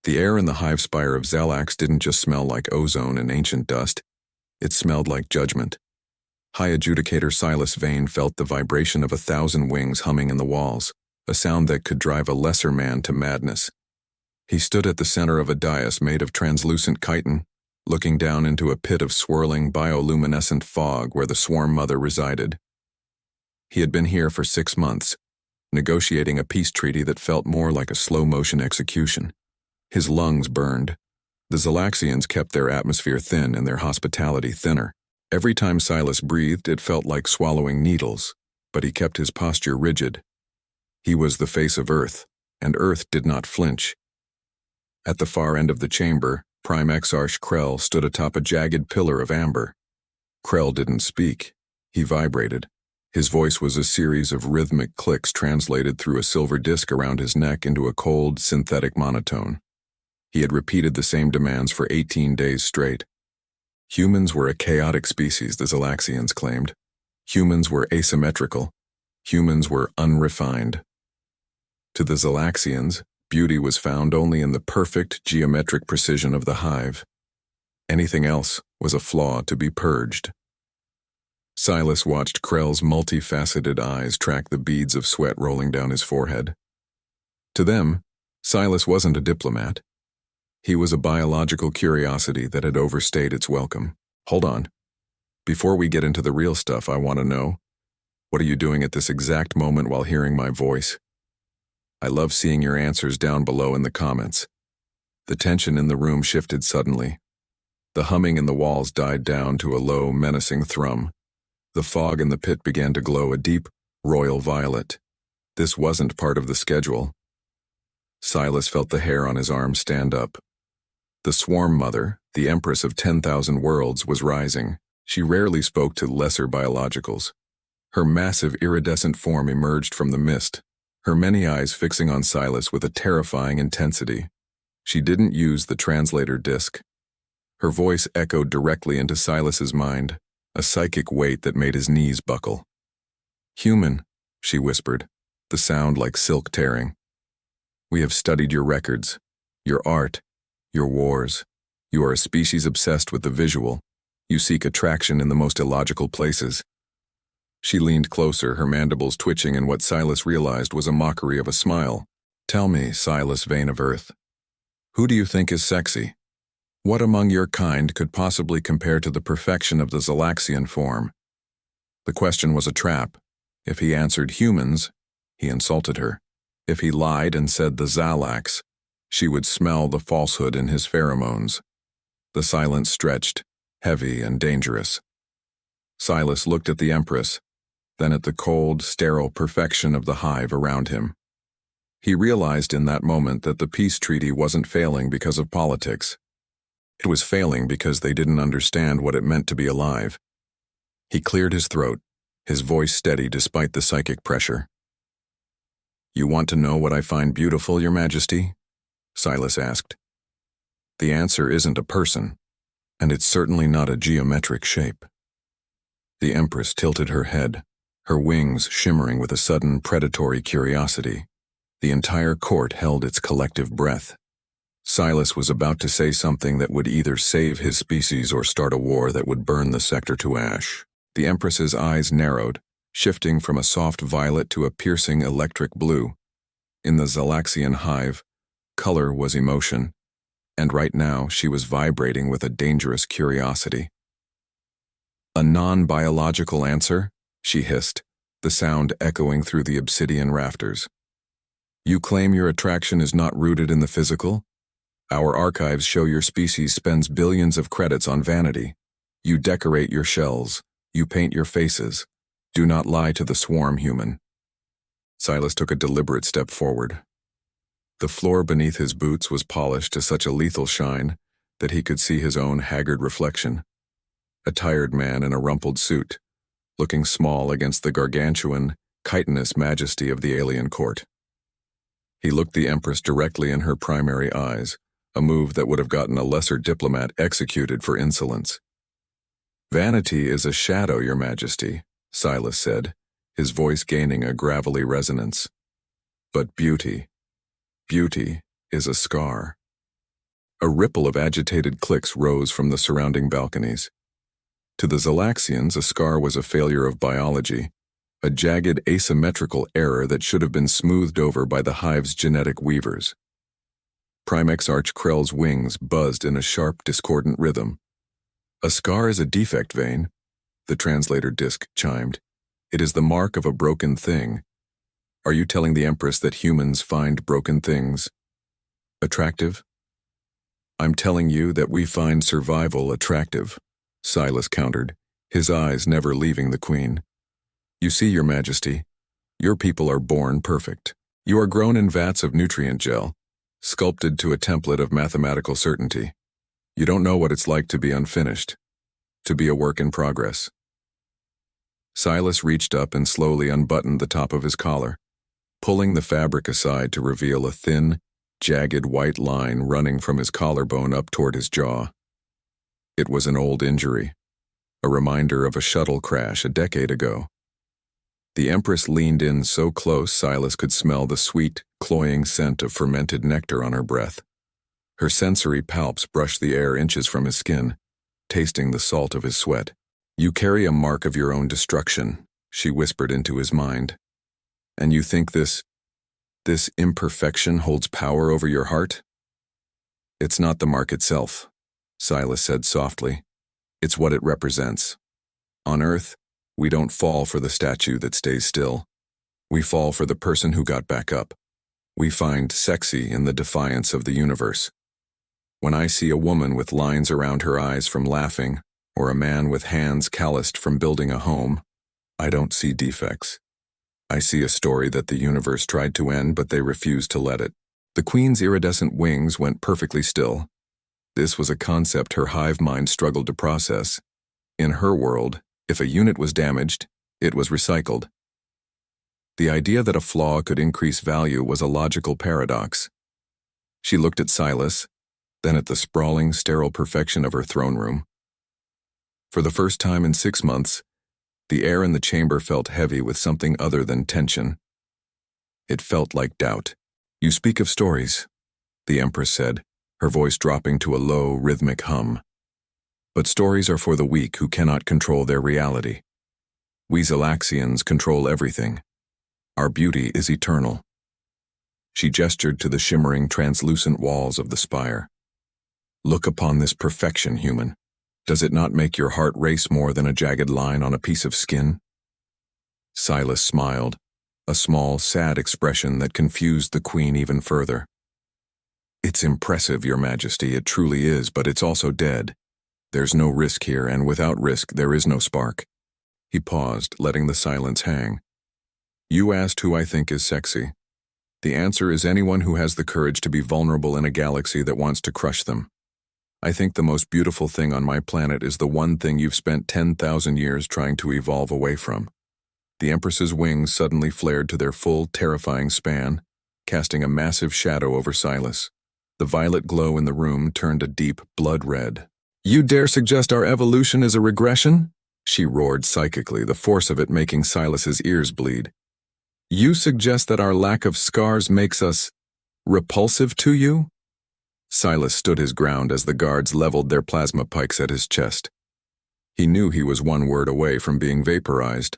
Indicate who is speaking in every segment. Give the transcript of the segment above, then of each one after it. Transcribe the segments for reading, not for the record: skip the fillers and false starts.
Speaker 1: The air in the hive spire of Zalax didn't just smell like ozone and ancient dust, it smelled like judgment. High Adjudicator Silas Vane felt the vibration of 1,000 wings humming in the walls, a sound that could drive a lesser man to madness. He stood at the center of a dais made of translucent chitin, looking down into a pit of swirling bioluminescent fog where the Swarm Mother resided. He had been here for 6 months, negotiating a peace treaty that felt more like a slow-motion execution. His lungs burned. The Zalaxians kept their atmosphere thin and their hospitality thinner. Every time Silas breathed, it felt like swallowing needles, but he kept his posture rigid. He was the face of Earth, and Earth did not flinch. At the far end of the chamber, Prime Exarch Krell stood atop a jagged pillar of amber. Krell didn't speak. He vibrated. His voice was a series of rhythmic clicks translated through a silver disc around his neck into a cold, synthetic monotone. He had repeated the same demands for 18 days straight. Humans were a chaotic species, the Zalaxians claimed. Humans were asymmetrical. Humans were unrefined. To the Zalaxians, beauty was found only in the perfect geometric precision of the hive. Anything else was a flaw to be purged. Silas watched Krell's multifaceted eyes track the beads of sweat rolling down his forehead. To them, Silas wasn't a diplomat. He was a biological curiosity that had overstayed its welcome. Hold on. Before we get into the real stuff, I want to know, what are you doing at this exact moment while hearing my voice? I love seeing your answers down below in the comments. The tension in the room shifted suddenly. The humming in the walls died down to a low, menacing thrum. The fog in the pit began to glow a deep, royal violet. This wasn't part of the schedule. Silas felt the hair on his arm stand up. The Swarm Mother, the Empress of 10,000 worlds, was rising. She rarely spoke to lesser biologicals. Her massive iridescent form emerged from the mist, her many eyes fixing on Silas with a terrifying intensity. She didn't use the translator disc. Her voice echoed directly into Silas's mind, a psychic weight that made his knees buckle. "Human," she whispered, the sound like silk tearing. "We have studied your records, your art, your wars. You are a species obsessed with the visual. You seek attraction in the most illogical places." She leaned closer, her mandibles twitching in what Silas realized was a mockery of a smile. "Tell me, Silas Vane of Earth, who do you think is sexy? What among your kind could possibly compare to the perfection of the Zalaxian form?" The question was a trap. If he answered humans, he insulted her. If he lied and said the Zalax, she would smell the falsehood in his pheromones. The silence stretched, heavy and dangerous. Silas looked at the Empress, then at the cold, sterile perfection of the hive around him. He realized in that moment that the peace treaty wasn't failing because of politics. It was failing because they didn't understand what it meant to be alive. He cleared his throat, his voice steady despite the psychic pressure. "You want to know what I find beautiful, Your Majesty?" Silas asked. "The answer isn't a person, and it's certainly not a geometric shape." The Empress tilted her head, her wings shimmering with a sudden predatory curiosity. The entire court held its collective breath. Silas was about to say something that would either save his species or start a war that would burn the sector to ash. The Empress's eyes narrowed, shifting from a soft violet to a piercing electric blue. In the Zalaxian hive, color was emotion, and right now she was vibrating with a dangerous curiosity. "A non-biological answer?" she hissed, the sound echoing through the obsidian rafters. "You claim your attraction is not rooted in the physical? Our archives show your species spends billions of credits on vanity. You decorate your shells, you paint your faces. Do not lie to the swarm, human." Silas took a deliberate step forward. The floor beneath his boots was polished to such a lethal shine that he could see his own haggard reflection. A tired man in a rumpled suit, looking small against the gargantuan, chitinous majesty of the alien court. He looked the Empress directly in her primary eyes, a move that would have gotten a lesser diplomat executed for insolence. "Vanity is a shadow, Your Majesty," Silas said, his voice gaining a gravelly resonance. "But beauty is a scar." A ripple of agitated clicks rose from the surrounding balconies. To the Zalaxians, a scar was a failure of biology, a jagged asymmetrical error that should have been smoothed over by the Hive's genetic weavers. Primex Arch Krell's wings buzzed in a sharp, discordant rhythm. A scar is a defect, Vane, the translator disc chimed. It is the mark of a broken thing. Are you telling the Empress that humans find broken things attractive? I'm telling you that we find survival attractive, Silas countered, his eyes never leaving the Queen. You see, Your Majesty, your people are born perfect. You are grown in vats of nutrient gel, sculpted to a template of mathematical certainty. You don't know what it's like to be unfinished, to be a work in progress. Silas reached up and slowly unbuttoned the top of his collar, pulling the fabric aside to reveal a thin, jagged white line running from his collarbone up toward his jaw. It was an old injury, a reminder of a shuttle crash a decade ago. The Empress leaned in so close Silas could smell the sweet, cloying scent of fermented nectar on her breath. Her sensory palps brushed the air inches from his skin, tasting the salt of his sweat. You carry a mark of your own destruction, she whispered into his mind. And you think this imperfection holds power over your heart? It's not the mark itself, Silas said softly. It's what it represents. On Earth, we don't fall for the statue that stays still. We fall for the person who got back up. We find sexy in the defiance of the universe. When I see a woman with lines around her eyes from laughing, or a man with hands calloused from building a home, I don't see defects. I see a story that the universe tried to end, but they refused to let it. The Queen's iridescent wings went perfectly still. This was a concept her hive mind struggled to process. In her world, if a unit was damaged, it was recycled. The idea that a flaw could increase value was a logical paradox. She looked at Silas, then at the sprawling, sterile perfection of her throne room. For the first time in 6 months, the air in the chamber felt heavy with something other than tension. It felt like doubt. You speak of stories, the Empress said, her voice dropping to a low, rhythmic hum. But stories are for the weak who cannot control their reality. We Zalaxians control everything. Our beauty is eternal. She gestured to the shimmering, translucent walls of the spire. Look upon this perfection, human. Does it not make your heart race more than a jagged line on a piece of skin? Silas smiled, a small, sad expression that confused the Queen even further. It's impressive, Your Majesty, it truly is, but it's also dead. There's no risk here, and without risk, there is no spark. He paused, letting the silence hang. You asked who I think is sexy. The answer is anyone who has the courage to be vulnerable in a galaxy that wants to crush them. I think the most beautiful thing on my planet is the one thing you've spent 10,000 years trying to evolve away from. The Empress's wings suddenly flared to their full, terrifying span, casting a massive shadow over Silas. The violet glow in the room turned a deep blood red. You dare suggest our evolution is a regression? She roared psychically, the force of it making Silas's ears bleed. You suggest that our lack of scars makes us repulsive to you? Silas stood his ground as the guards leveled their plasma pikes at his chest. He knew he was one word away from being vaporized.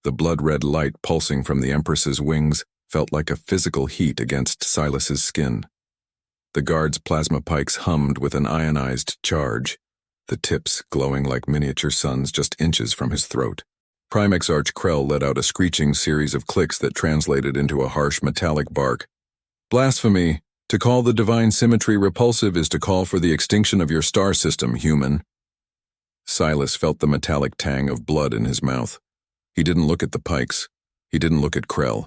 Speaker 1: The blood-red light pulsing from the Empress's wings felt like a physical heat against Silas's skin. The guards' plasma pikes hummed with an ionized charge, the tips glowing like miniature suns just inches from his throat. Primex Arch Krell let out a screeching series of clicks that translated into a harsh metallic bark. Blasphemy! To call the divine symmetry repulsive is to call for the extinction of your star system, human. Silas felt the metallic tang of blood in his mouth. He didn't look at the pikes. He didn't look at Krell.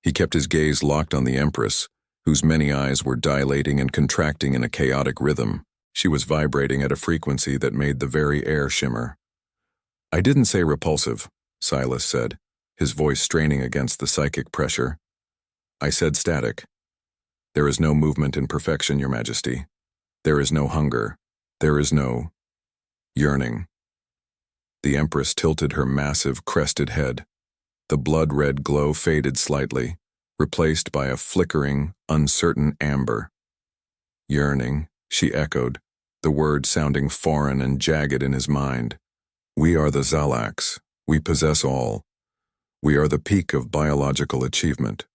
Speaker 1: He kept his gaze locked on the Empress, whose many eyes were dilating and contracting in a chaotic rhythm. She was vibrating at a frequency that made the very air shimmer. I didn't say repulsive, Silas said, his voice straining against the psychic pressure. I said static. There is no movement in perfection, Your Majesty. There is no hunger. There is no yearning. The Empress tilted her massive, crested head. The blood-red glow faded slightly, replaced by a flickering, uncertain amber. Yearning, she echoed, the word sounding foreign and jagged in his mind. We are the Zalax. We possess all. We are the peak of biological achievement.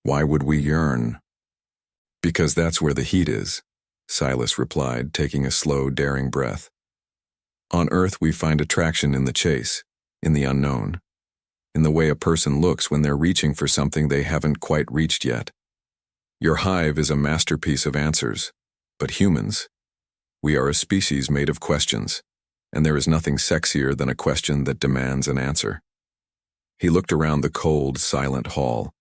Speaker 1: Why would we yearn? Because that's where the heat is, Silas replied, taking a slow, daring breath. On Earth, we find attraction in the chase, in the unknown, in the way a person looks when they're reaching for something they haven't quite reached yet. Your hive is a masterpiece of answers, but humans, we are a species made of questions, and there is nothing sexier than a question that demands an answer. He looked around the cold, silent hall.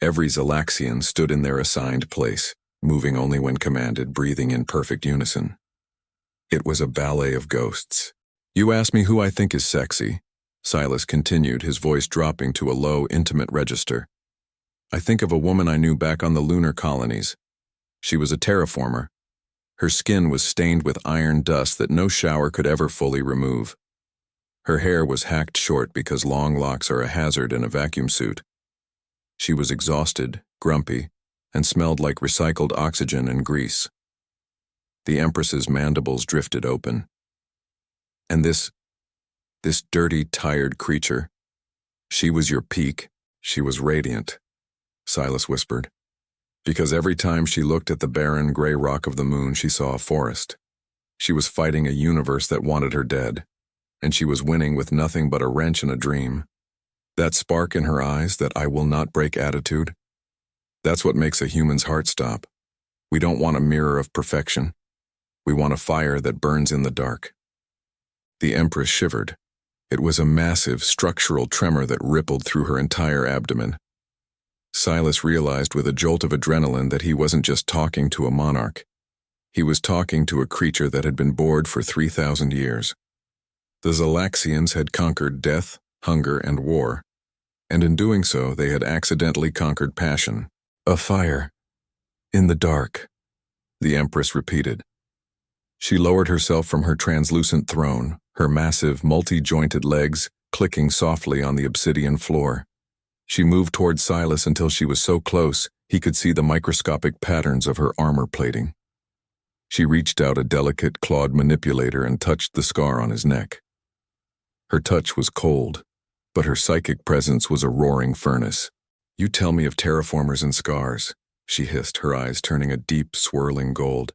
Speaker 1: Every Zalaxian stood in their assigned place, moving only when commanded, breathing in perfect unison. It was a ballet of ghosts. You ask me who I think is sexy, Silas continued, his voice dropping to a low, intimate register. I think of a woman I knew back on the lunar colonies. She was a terraformer. Her skin was stained with iron dust that no shower could ever fully remove. Her hair was hacked short because long locks are a hazard in a vacuum suit. She was exhausted, grumpy, and smelled like recycled oxygen and grease. The Empress's mandibles drifted open. And this dirty, tired creature, she was your peak. She was radiant, Silas whispered. Because every time she looked at the barren gray rock of the moon, she saw a forest. She was fighting a universe that wanted her dead, and she was winning with nothing but a wrench and a dream. That spark in her eyes, that I will not break attitude, that's what makes a human's heart stop. We don't want a mirror of perfection. We want a fire that burns in the dark. The Empress shivered. It was a massive structural tremor that rippled through her entire abdomen. Silas realized with a jolt of adrenaline that he wasn't just talking to a monarch. He was talking to a creature that had been bored for 3,000 years. The Zalaxians had conquered death, hunger, and war, and in doing so they had accidentally conquered passion. A fire. In the dark, the Empress repeated. She lowered herself from her translucent throne, her massive, multi-jointed legs clicking softly on the obsidian floor. She moved toward Silas until she was so close he could see the microscopic patterns of her armor plating. She reached out a delicate clawed manipulator and touched the scar on his neck. Her touch was cold, but her psychic presence was a roaring furnace. You tell me of terraformers and scars, she hissed, her eyes turning a deep, swirling gold.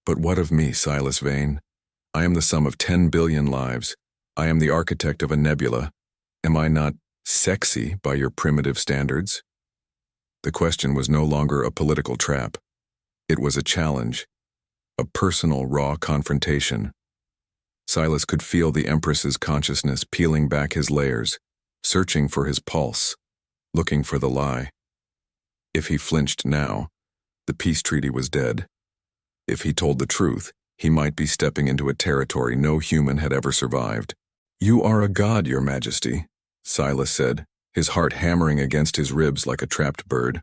Speaker 1: But what of me, Silas Vane? I am the sum of 10 billion lives. I am the architect of a nebula. Am I not sexy by your primitive standards? The question was no longer a political trap. It was a challenge, a personal, raw confrontation. Silas could feel the Empress's consciousness peeling back his layers, searching for his pulse, looking for the lie. If he flinched now, the peace treaty was dead. If he told the truth, he might be stepping into a territory no human had ever survived. You are a god, Your Majesty, Silas said, his heart hammering against his ribs like a trapped bird.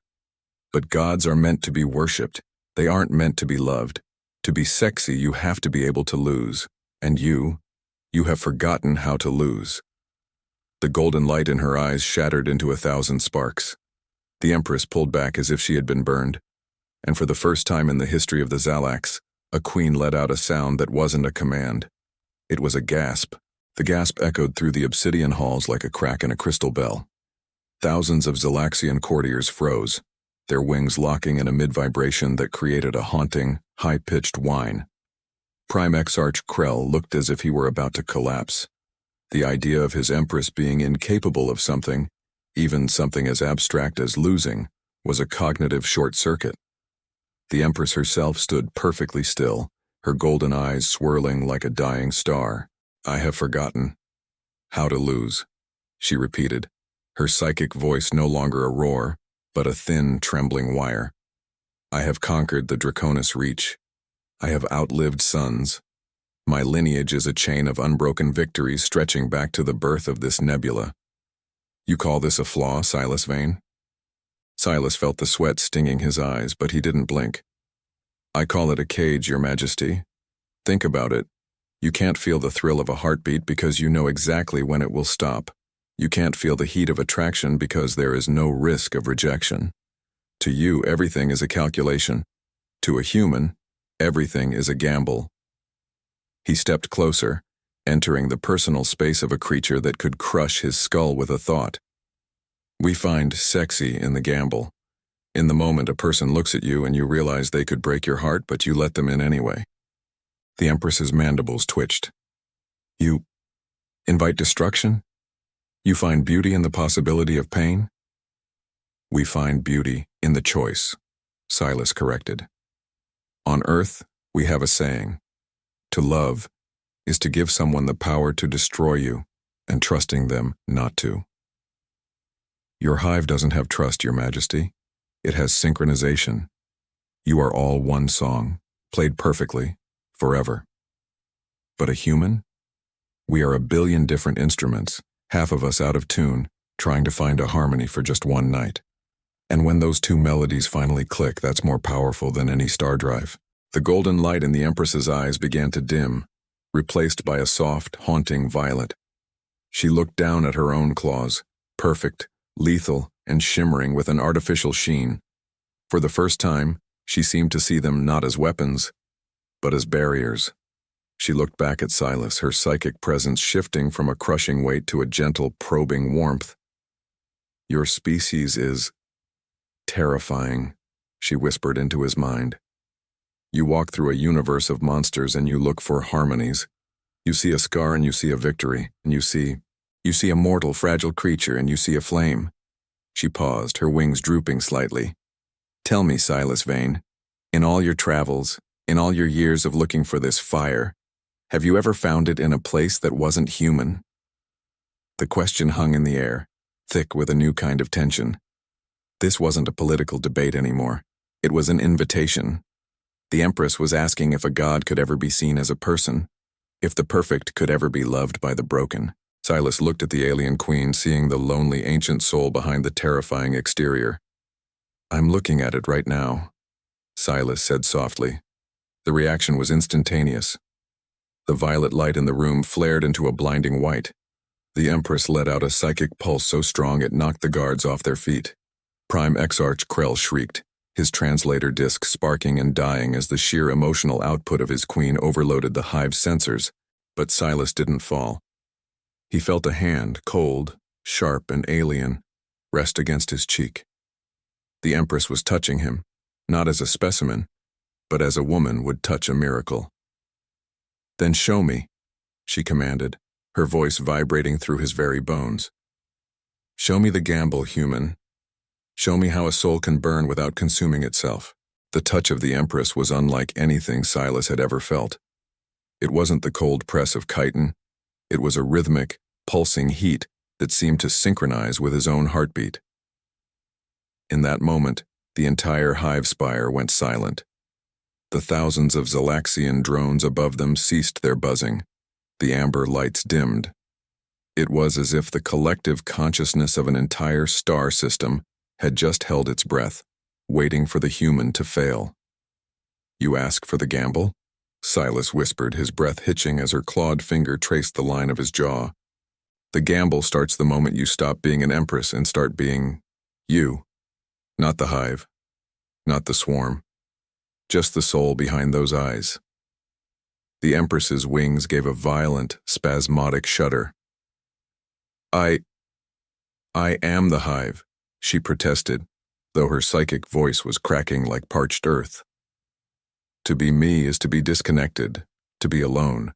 Speaker 1: But gods are meant to be worshipped. They aren't meant to be loved. To be sexy, you have to be able to lose. And you have forgotten how to lose. The golden light in her eyes shattered into 1,000 sparks. The Empress pulled back as if she had been burned. And for the first time in the history of the Zalax, a queen let out a sound that wasn't a command. It was a gasp. The gasp echoed through the obsidian halls like a crack in a crystal bell. Thousands of Zalaxian courtiers froze, their wings locking in a mid-vibration that created a haunting, high-pitched whine. Prime Exarch Krell looked as if he were about to collapse. The idea of his Empress being incapable of something, even something as abstract as losing, was a cognitive short-circuit. The Empress herself stood perfectly still, her golden eyes swirling like a dying star. I have forgotten how to lose, she repeated, her psychic voice no longer a roar, but a thin, trembling wire. I have conquered the Draconis Reach. I have outlived suns. My lineage is a chain of unbroken victories stretching back to the birth of this nebula. You call this a flaw, Silas Vane? Silas felt the sweat stinging his eyes, but he didn't blink. I call it a cage, Your Majesty. Think about it. You can't feel the thrill of a heartbeat because you know exactly when it will stop. You can't feel the heat of attraction because there is no risk of rejection. To you, everything is a calculation. To a human, Everything is a gamble. He stepped closer, entering the personal space of a creature that could crush his skull with a thought. We find sexy in the gamble. In the moment a person looks at you and you realize they could break your heart, but you let them in anyway. The Empress's mandibles twitched. You invite destruction? You find beauty in the possibility of pain? We find beauty in the choice, Silas corrected. On Earth, we have a saying. To love is to give someone the power to destroy you, and trusting them not to. Your hive doesn't have trust, Your Majesty. It has synchronization. You are all one song, played perfectly, forever. But a human? We are a billion different instruments, half of us out of tune, trying to find a harmony for just one night. And when those two melodies finally click, that's more powerful than any star drive. The golden light in the Empress's eyes began to dim, replaced by a soft, haunting violet. She looked down at her own claws, perfect, lethal, and shimmering with an artificial sheen. For the first time, she seemed to see them not as weapons, but as barriers. She looked back at Silas, her psychic presence shifting from a crushing weight to a gentle, probing warmth. Your species is terrifying, she whispered into his mind. You walk through a universe of monsters and you look for harmonies. You see a scar and you see a victory, and you see a mortal, fragile creature and you see a flame. She paused, her wings drooping slightly. Tell me, Silas Vane, in all your travels, in all your years of looking for this fire, have you ever found it in a place that wasn't human? The question hung in the air, thick with a new kind of tension. This wasn't a political debate anymore. It was an invitation. The Empress was asking if a god could ever be seen as a person, if the perfect could ever be loved by the broken. Silas looked at the alien queen, seeing the lonely ancient soul behind the terrifying exterior. I'm looking at it right now, Silas said softly. The reaction was instantaneous. The violet light in the room flared into a blinding white. The Empress let out a psychic pulse so strong it knocked the guards off their feet. Prime Exarch Krell shrieked, his translator disc sparking and dying as the sheer emotional output of his queen overloaded the hive's sensors, but Silas didn't fall. He felt a hand, cold, sharp, and alien, rest against his cheek. The Empress was touching him, not as a specimen, but as a woman would touch a miracle. Then show me, she commanded, her voice vibrating through his very bones. Show me the gamble, human. Show me how a soul can burn without consuming itself. The touch of the Empress was unlike anything Silas had ever felt. It wasn't the cold press of chitin. It was a rhythmic, pulsing heat that seemed to synchronize with his own heartbeat. In that moment, the entire hive spire went silent. The thousands of Zalaxian drones above them ceased their buzzing. The amber lights dimmed. It was as if the collective consciousness of an entire star system had just held its breath, waiting for the human to fail. You ask for the gamble? Silas whispered, his breath hitching as her clawed finger traced the line of his jaw. The gamble starts the moment you stop being an empress and start being you. Not the hive, not the swarm, just the soul behind those eyes. The Empress's wings gave a violent, spasmodic shudder. I am the hive, she protested, though her psychic voice was cracking like parched earth. To be me is to be disconnected, to be alone.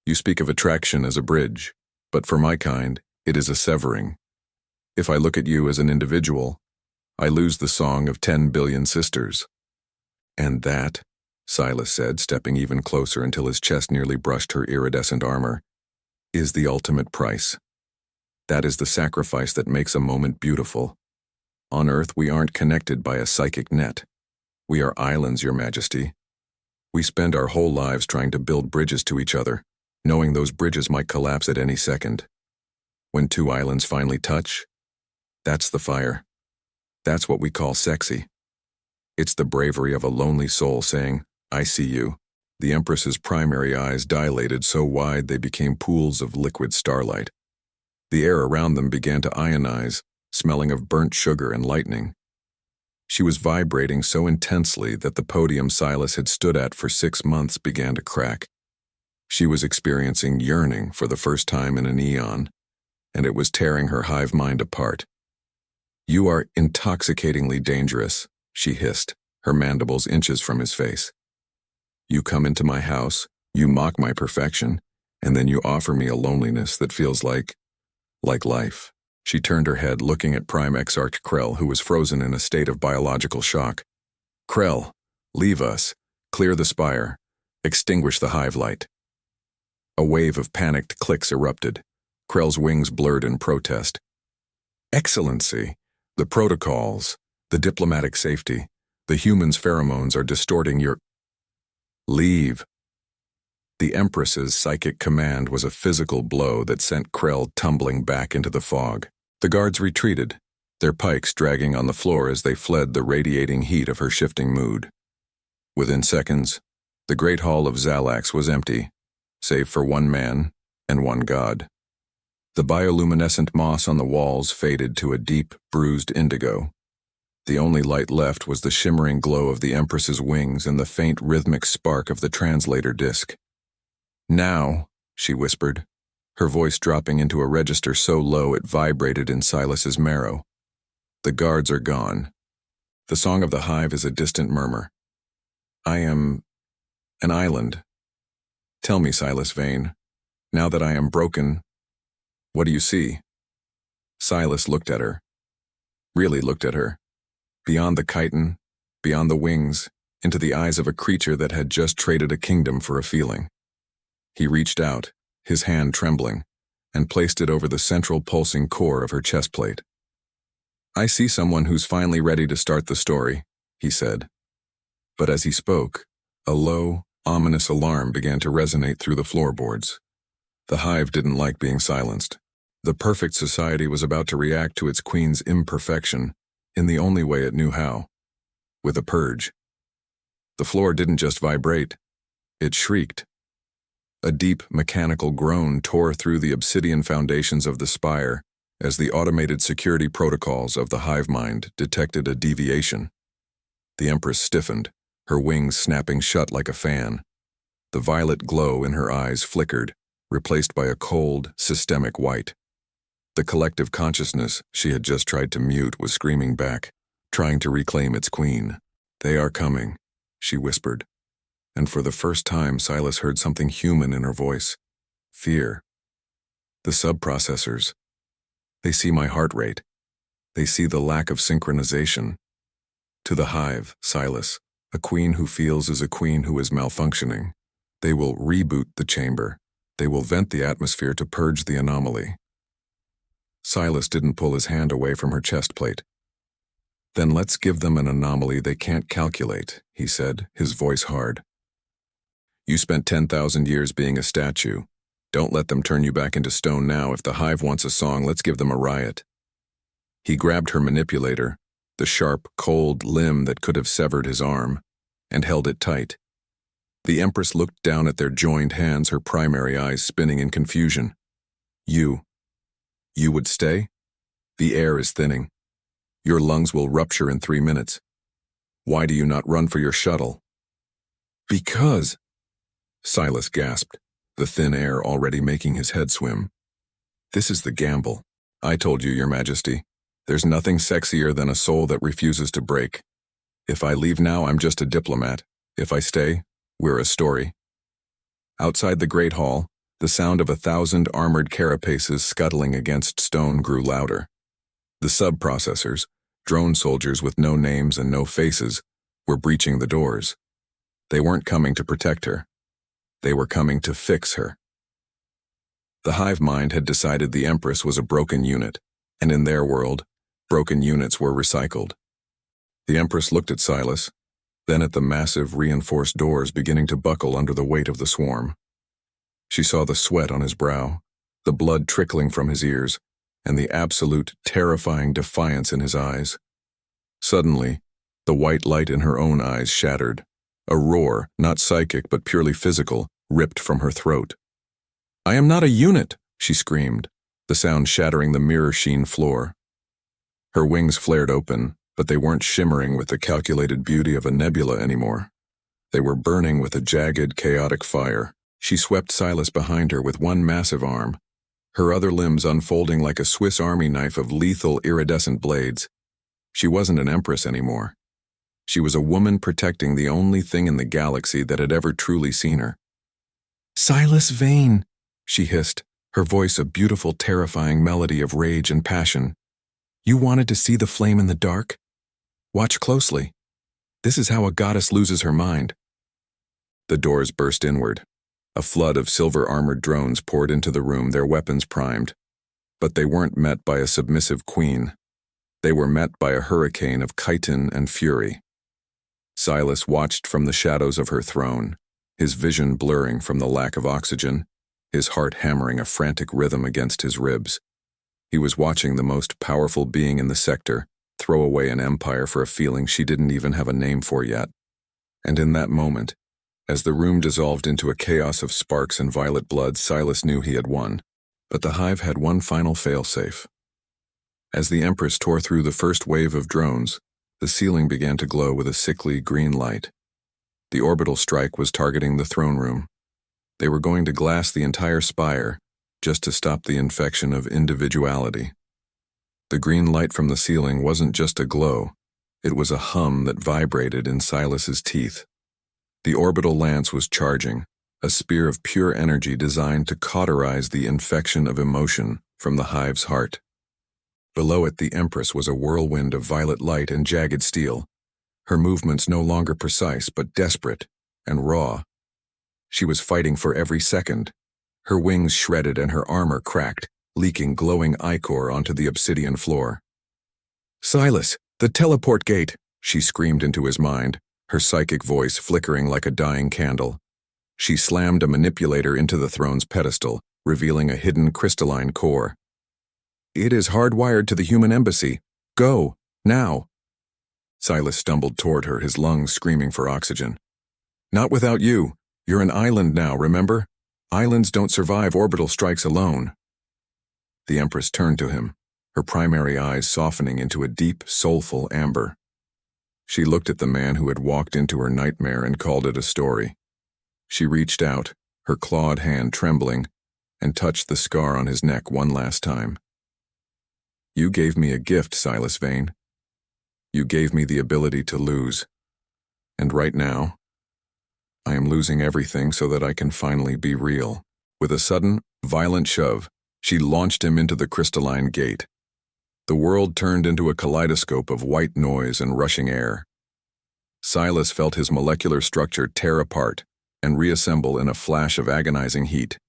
Speaker 1: You speak of attraction as a bridge, but for my kind, it is a severing. If I look at you as an individual, I lose the song of 10 billion sisters. And that, Silas said, stepping even closer until his chest nearly brushed her iridescent armor, is the ultimate price. That is the sacrifice that makes a moment beautiful. On Earth, we aren't connected by a psychic net. We are islands, Your Majesty. We spend our whole lives trying to build bridges to each other, knowing those bridges might collapse at any second. When two islands finally touch, that's the fire. That's what we call sexy. It's the bravery of a lonely soul saying, I see you. The Empress's primary eyes dilated so wide they became pools of liquid starlight. The air around them began to ionize, smelling of burnt sugar and lightning. She was vibrating so intensely that the podium Silas had stood at for 6 months began to crack. She was experiencing yearning for the first time in an eon, and it was tearing her hive mind apart. "You are intoxicatingly dangerous," she hissed, her mandibles inches from his face. "You come into my house, you mock my perfection, and then you offer me a loneliness that feels like life." She turned her head, looking at Prime Exarch Krell, who was frozen in a state of biological shock. "Krell, leave us. Clear the spire. Extinguish the hive light." A wave of panicked clicks erupted. Krell's wings blurred in protest. "Excellency, the protocols, the diplomatic safety, the humans' pheromones are distorting your—" "Leave." The Empress's psychic command was a physical blow that sent Krell tumbling back into the fog. The guards retreated, their pikes dragging on the floor as they fled the radiating heat of her shifting mood. Within seconds, the great hall of Zalax was empty, save for one man and one god. The bioluminescent moss on the walls faded to a deep, bruised indigo. The only light left was the shimmering glow of the Empress's wings and the faint rhythmic spark of the translator disc. "Now," she whispered, her voice dropping into a register so low it vibrated in Silas's marrow. "The guards are gone. The song of the hive is a distant murmur. I am an island. Tell me, Silas Vane, now that I am broken, what do you see?" Silas looked at her. Really looked at her. Beyond the chitin, beyond the wings, into the eyes of a creature that had just traded a kingdom for a feeling. He reached out, his hand trembling, and placed it over the central pulsing core of her chest plate. "I see someone who's finally ready to start the story," he said. But as he spoke, a low, ominous alarm began to resonate through the floorboards. The hive didn't like being silenced. The perfect society was about to react to its queen's imperfection in the only way it knew how, with a purge. The floor didn't just vibrate, it shrieked. A deep, mechanical groan tore through the obsidian foundations of the spire as the automated security protocols of the hive mind detected a deviation. The Empress stiffened, her wings snapping shut like a fan. The violet glow in her eyes flickered, replaced by a cold, systemic white. The collective consciousness she had just tried to mute was screaming back, trying to reclaim its queen. "They are coming," she whispered. And for the first time, Silas heard something human in her voice. Fear. "The subprocessors. They see my heart rate. They see the lack of synchronization. To the hive, Silas, a queen who feels is a queen who is malfunctioning. They will reboot the chamber. They will vent the atmosphere to purge the anomaly." Silas didn't pull his hand away from her chest plate. "Then let's give them an anomaly they can't calculate," he said, his voice hard. "You spent 10,000 years being a statue. Don't let them turn you back into stone now. If the hive wants a song, let's give them a riot." He grabbed her manipulator, the sharp, cold limb that could have severed his arm, and held it tight. The Empress looked down at their joined hands, her primary eyes spinning in confusion. You would stay? The air is thinning. Your lungs will rupture in 3 minutes. Why do you not run for your shuttle?" "Because—" Silas gasped, the thin air already making his head swim. "This is the gamble. I told you, Your Majesty. There's nothing sexier than a soul that refuses to break. If I leave now, I'm just a diplomat. If I stay, we're a story." Outside the Great Hall, the sound of 1,000 armored carapaces scuttling against stone grew louder. The subprocessors, drone soldiers with no names and no faces, were breaching the doors. They weren't coming to protect her. They were coming to fix her. The hive mind had decided the Empress was a broken unit, and in their world, broken units were recycled. The Empress looked at Silas, then at the massive reinforced doors beginning to buckle under the weight of the swarm. She saw the sweat on his brow, the blood trickling from his ears, and the absolute, terrifying defiance in his eyes. Suddenly, the white light in her own eyes shattered. A roar, not psychic but purely physical, ripped from her throat. "I am not a unit," she screamed, the sound shattering the mirror-sheen floor. Her wings flared open, But they weren't shimmering with the calculated beauty of a nebula anymore. They were burning with a jagged, chaotic fire. She swept Silas behind her with one massive arm, her other limbs unfolding like a Swiss Army knife of lethal, iridescent blades. She wasn't an empress anymore. She was a woman protecting the only thing in the galaxy that had ever truly seen her. "Silas Vane," she hissed, her voice a beautiful, terrifying melody of rage and passion. "You wanted to see the flame in the dark? Watch closely. This is how a goddess loses her mind." The doors burst inward. A flood of silver-armored drones poured into the room, their weapons primed. But they weren't met by a submissive queen. They were met by a hurricane of chitin and fury. Silas watched from the shadows of her throne, his vision blurring from the lack of oxygen, his heart hammering a frantic rhythm against his ribs. He was watching the most powerful being in the sector throw away an empire for a feeling she didn't even have a name for yet. And in that moment, as the room dissolved into a chaos of sparks and violet blood, Silas knew he had won. But the Hive had one final failsafe. As the Empress tore through the first wave of drones, the ceiling began to glow with a sickly green light. The orbital strike was targeting the throne room. They were going to glass the entire spire, just to stop the infection of individuality. The green light from the ceiling wasn't just a glow, it was a hum that vibrated in Silas's teeth. The orbital lance was charging, a spear of pure energy designed to cauterize the infection of emotion from the Hive's heart. Below it, the Empress was a whirlwind of violet light and jagged steel, her movements no longer precise but desperate and raw. She was fighting for every second, her wings shredded and her armor cracked, leaking glowing ichor onto the obsidian floor. "Silas, the teleport gate!" she screamed into his mind, her psychic voice flickering like a dying candle. She slammed a manipulator into the throne's pedestal, revealing a hidden crystalline core. "It is hardwired to the human embassy. Go, now!" Silas stumbled toward her, his lungs screaming for oxygen. "Not without you. You're an island now, remember? Islands don't survive orbital strikes alone." The Empress turned to him, her primary eyes softening into a deep, soulful amber. She looked at the man who had walked into her nightmare and called it a story. She reached out, her clawed hand trembling, and touched the scar on his neck one last time. "You gave me a gift, Silas Vane. You gave me the ability to lose. And right now, I am losing everything so that I can finally be real." With a sudden, violent shove, she launched him into the crystalline gate. The world turned into a kaleidoscope of white noise and rushing air. Silas felt his molecular structure tear apart and reassemble in a flash of agonizing heat.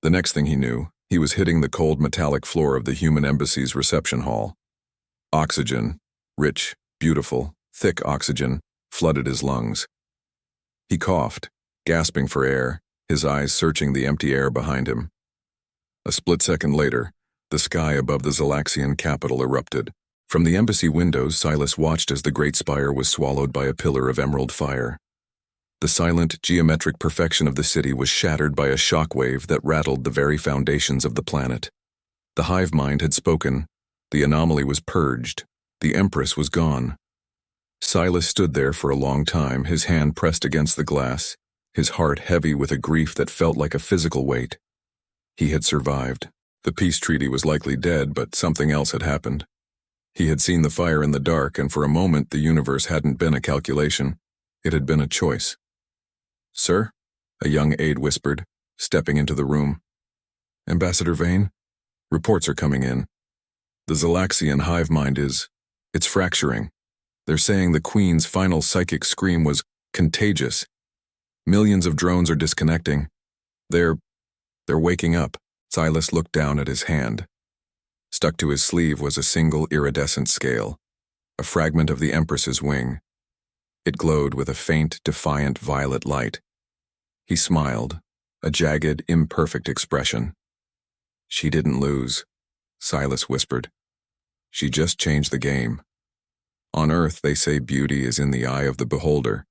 Speaker 1: The next thing he knew, he was hitting the cold metallic floor of the human embassy's reception hall. Oxygen, rich, beautiful, thick oxygen, flooded his lungs. He coughed, gasping for air, his eyes searching the empty air behind him. A split second later, the sky above the Zalaxian capital erupted. From the embassy windows, Silas watched as the great spire was swallowed by a pillar of emerald fire. The silent, geometric perfection of the city was shattered by a shockwave that rattled the very foundations of the planet. The Hive-Mind had spoken. The anomaly was purged. The Empress was gone. Silas stood there for a long time, his hand pressed against the glass, his heart heavy with a grief that felt like a physical weight. He had survived. The peace treaty was likely dead, but something else had happened. He had seen the fire in the dark, and for a moment the universe hadn't been a calculation. It had been a choice. "Sir?" a young aide whispered, stepping into the room. "Ambassador Vane? Reports are coming in. The Zalaxian hive mind it's fracturing. They're saying the Queen's final psychic scream was contagious. Millions of drones are disconnecting. They're waking up." Silas looked down at his hand. Stuck to his sleeve was a single iridescent scale, a fragment of the Empress's wing. It glowed with a faint, defiant violet light. He smiled, a jagged, imperfect expression. "She didn't lose," Silas whispered. "She just changed the game. On Earth, they say beauty is in the eye of the beholder.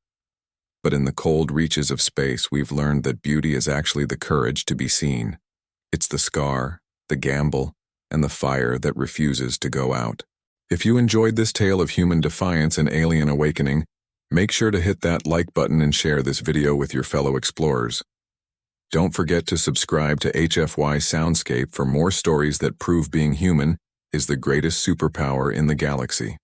Speaker 1: But in the cold reaches of space, we've learned that beauty is actually the courage to be seen. It's the scar, the gamble, and the fire that refuses to go out." If you enjoyed this tale of human defiance and alien awakening, make sure to hit that like button and share this video with your fellow explorers. Don't forget to subscribe to HFY Soundscape for more stories that prove being human is the greatest superpower in the galaxy.